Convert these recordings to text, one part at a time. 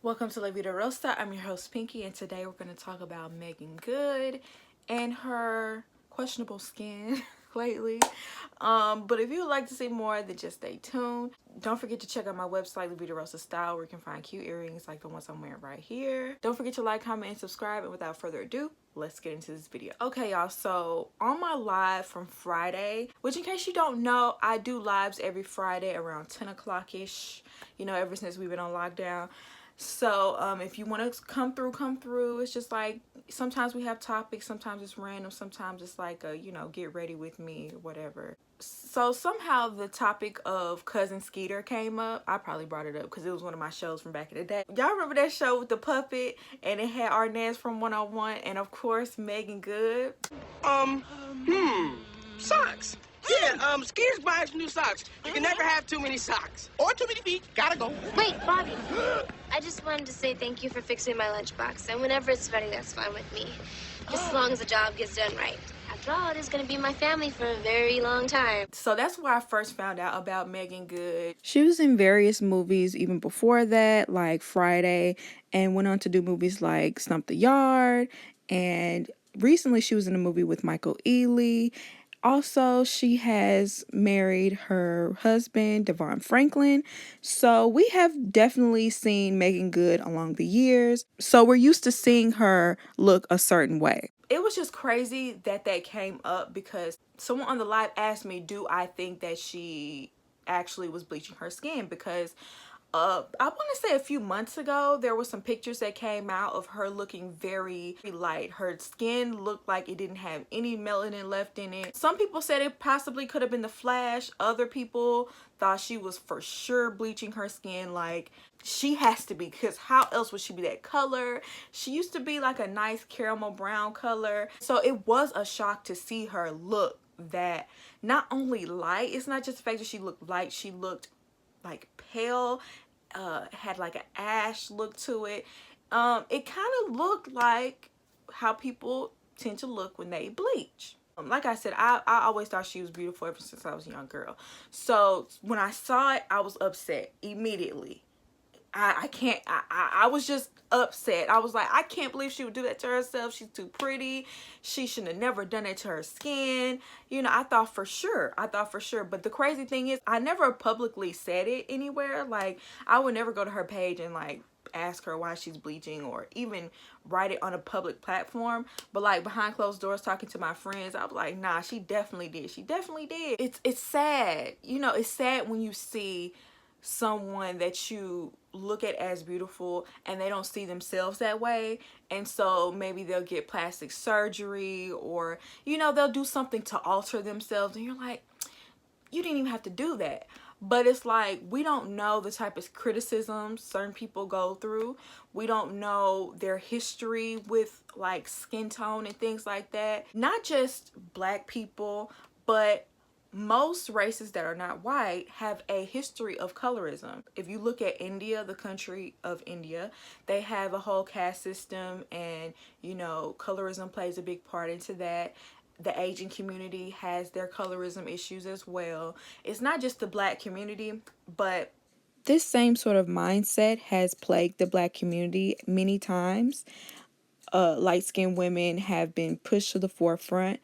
Welcome to La Vida Rosa. I'm your host Pinky, and today we're going to talk about Meagan Good and her questionable skin lately. But if you would like to see more, then just stay tuned. Don't forget to check out my website, La Vida Rosa Style, where you can find cute earrings like the ones I'm wearing right here. Don't forget to like, comment, and subscribe. And without further ado, let's get into this video. Okay, y'all, so on my live from Friday, which in case you don't know, I do lives every Friday around 10 o'clock-ish, you know, ever since we've been on lockdown. So if you want to come through. It's just like sometimes we have topics, sometimes it's random, sometimes it's like a, you know, get ready with me or whatever. So somehow the topic of Cousin Skeeter came up. I probably brought it up because it was one of my shows from back in the day. Y'all remember that show with the puppet and it had Arnaz from 101 and of course Meagan Good? Socks. Yeah, Skeeter's buying some new socks. You can never have too many socks. Or too many feet. Gotta go. Wait, Bobby. I just wanted to say thank you for fixing my lunchbox. And whenever it's ready, that's fine with me. Just as long as the job gets done right. After all, it is going to be my family for a very long time. So that's where I first found out about Meagan Good. She was in various movies even before that, like Friday, and went on to do movies like Stump the Yard. And recently she was in a movie with Michael Ealy. Also, she has married her husband, Devon Franklin. So we have definitely seen Meagan Good along the years. So we're used to seeing her look a certain way. It was just crazy that came up because someone on the live asked me, do I think that she actually was bleaching her skin? Because I want to say a few months ago, there were some pictures that came out of her looking very light. Her skin looked like it didn't have any melanin left in it. Some people said it possibly could have been the flash. Other people thought she was for sure bleaching her skin. Like, she has to be, because how else would she be that color? She used to be like a nice caramel brown color. So it was a shock to see her look that not only light, it's not just the fact that she looked light, she looked like pale, had like an ash look to it. It kind of looked like how people tend to look when they bleach. Like I said, I always thought she was beautiful ever since I was a young girl. So when I saw it, I was upset immediately. I was just upset. I was like, I can't believe she would do that to herself. She's too pretty. She shouldn't have never done it to her skin. You know, I thought for sure. But the crazy thing is, I never publicly said it anywhere. Like, I would never go to her page and like ask her why she's bleaching or even write it on a public platform. But like behind closed doors, talking to my friends, I was like, nah, she definitely did. She definitely did. It's sad. You know, it's sad when you see someone that you look at as beautiful and they don't see themselves that way, and so maybe they'll get plastic surgery or, you know, they'll do something to alter themselves, and you're like, you didn't even have to do that. But it's like, we don't know the type of criticism certain people go through. We don't know their history with like skin tone and things like that. Not just black people, but most races that are not white have a history of colorism. If you look at India, the country of India, they have a whole caste system, and you know, colorism plays a big part into that. The Asian community has their colorism issues as well. It's not just the black community, but this same sort of mindset has plagued the black community many times. Light-skinned women have been pushed to the forefront,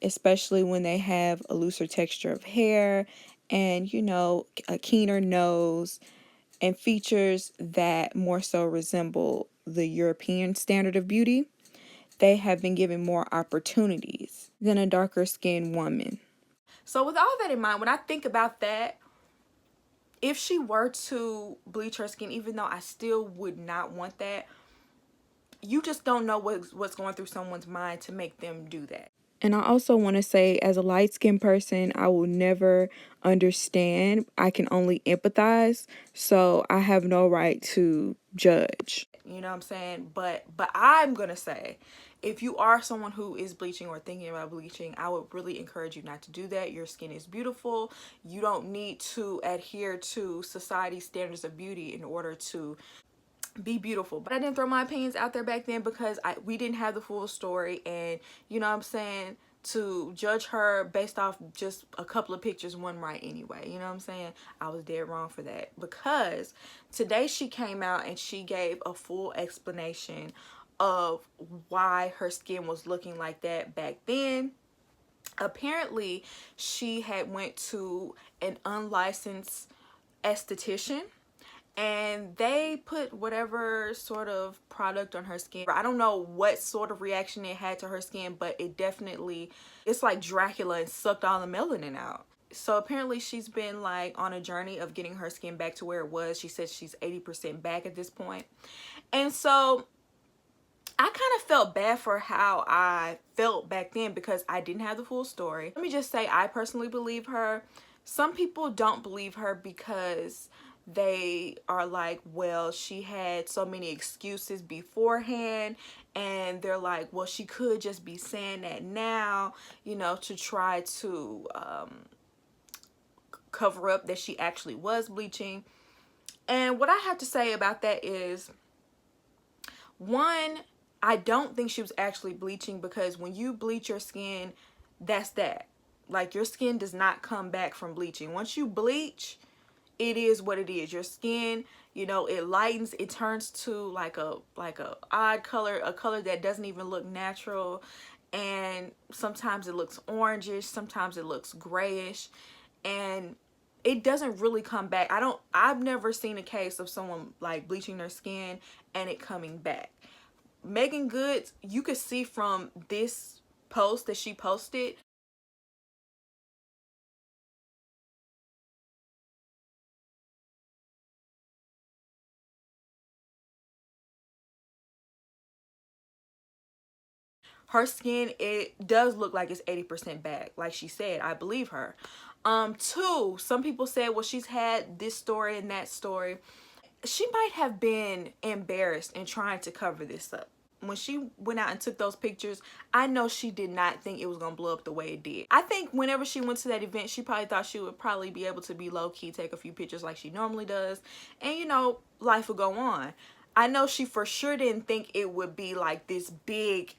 especially when they have a looser texture of hair and, you know, a keener nose and features that more so resemble the European standard of beauty. They have been given more opportunities than a darker skinned woman. So with all that in mind, when I think about that, if she were to bleach her skin, even though I still would not want that, you just don't know what's going through someone's mind to make them do that. And I also want to say, as a light-skinned person, I will never understand. I can only empathize. So I have no right to judge. You know what I'm saying? But I'm going to say, if you are someone who is bleaching or thinking about bleaching, I would really encourage you not to do that. Your skin is beautiful. You don't need to adhere to society's standards of beauty in order to be beautiful. But I didn't throw my opinions out there back then because we didn't have the full story, and you know what I'm saying, to judge her based off just a couple of pictures one right anyway. You know what I'm saying? I was dead wrong for that, because today she came out and she gave a full explanation of why her skin was looking like that back then. Apparently she had went to an unlicensed esthetician and they put whatever sort of product on her skin. I don't know what sort of reaction it had to her skin, but it definitely, it's like Dracula and sucked all the melanin out. So apparently she's been like on a journey of getting her skin back to where it was. She says she's 80% back at this point. And so I kind of felt bad for how I felt back then because I didn't have the full story. Let me just say, I personally believe her. Some people don't believe her because they are like, well, she had so many excuses beforehand, and they're like, well, she could just be saying that now, you know, to try to cover up that she actually was bleaching. And what I have to say about that is, one, I don't think she was actually bleaching, because when you bleach your skin, that's that. Like, your skin does not come back from bleaching. Once you bleach, it is what it is. Your skin, you know, it lightens, it turns to like a odd color, a color that doesn't even look natural, and sometimes it looks orangish, sometimes it looks grayish, and it doesn't really come back. I've never seen a case of someone like bleaching their skin and it coming back. Meagan Goods, you could see from this post that she posted, her skin, it does look like it's 80% back. Like she said, I believe her. Two, some people said, well, she's had this story and that story. She might have been embarrassed and trying to cover this up. When she went out and took those pictures, I know she did not think it was gonna blow up the way it did. I think whenever she went to that event, she probably thought she would probably be able to be low-key, take a few pictures like she normally does, and you know, life would go on. I know she for sure didn't think it would be like this big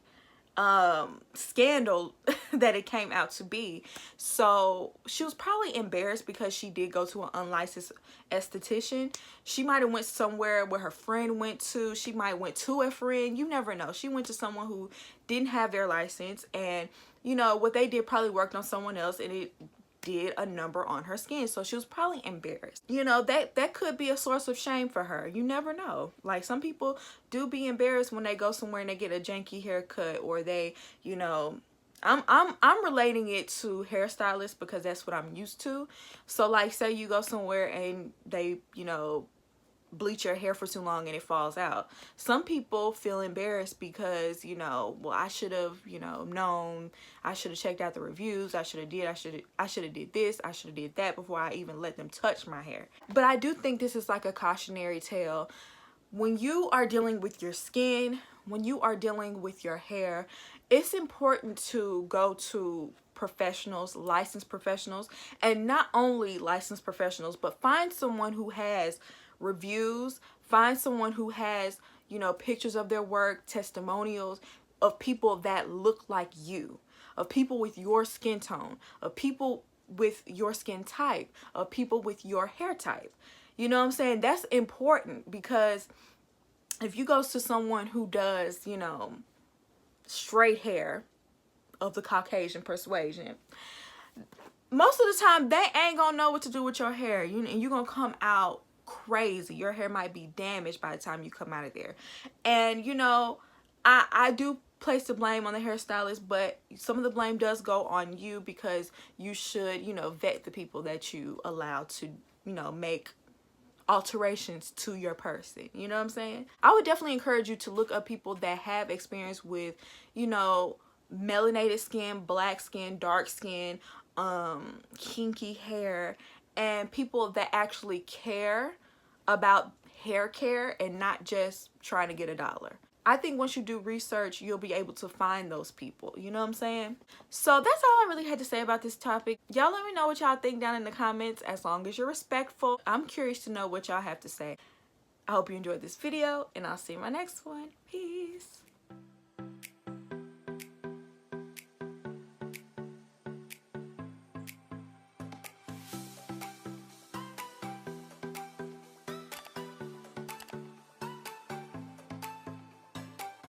scandal that it came out to be. So she was probably embarrassed because she did go to an unlicensed esthetician. She might have went somewhere where her friend went to. She might went to a friend. You never know. She went to someone who didn't have their license, and you know what they did, probably worked on someone else, and it did a number on her skin. So she was probably embarrassed. You know, that could be a source of shame for her. You never know. Like, some people do be embarrassed when they go somewhere and they get a janky haircut, or they, you know, I'm relating it to hairstylists because that's what I'm used to. So like, say you go somewhere and they, you know, bleach your hair for too long and it falls out. Some people feel embarrassed because, you know, well, I should have, you know, known, I should have checked out the reviews, I should have did this, I should have did that before I even let them touch my hair. But I do think this is like a cautionary tale. When you are dealing with your skin, when you are dealing with your hair, it's important to go to professionals, licensed professionals, and not only licensed professionals, but find someone who has reviews, find someone who has, you know, pictures of their work, testimonials of people that look like you, of people with your skin tone, of people with your skin type, of people with your hair type. You know what I'm saying? That's important, because if you go to someone who does, you know, straight hair of the Caucasian persuasion, most of the time they ain't gonna know what to do with your hair. And you're gonna come out crazy. Your hair might be damaged by the time you come out of there. And you know, I do place the blame on the hairstylist, but some of the blame does go on you, because you should, you know, vet the people that you allow to, you know, make alterations to your person. You know what I'm saying? I would definitely encourage you to look up people that have experience with, you know, melanated skin, black skin, dark skin, kinky hair, and people that actually care about hair care and not just trying to get $1. I think once you do research, you'll be able to find those people. You know what I'm saying? So that's all I really had to say about this topic. Y'all let me know what y'all think down in the comments, as long as you're respectful. I'm curious to know what y'all have to say. I hope you enjoyed this video, and I'll see you in my next one. Peace.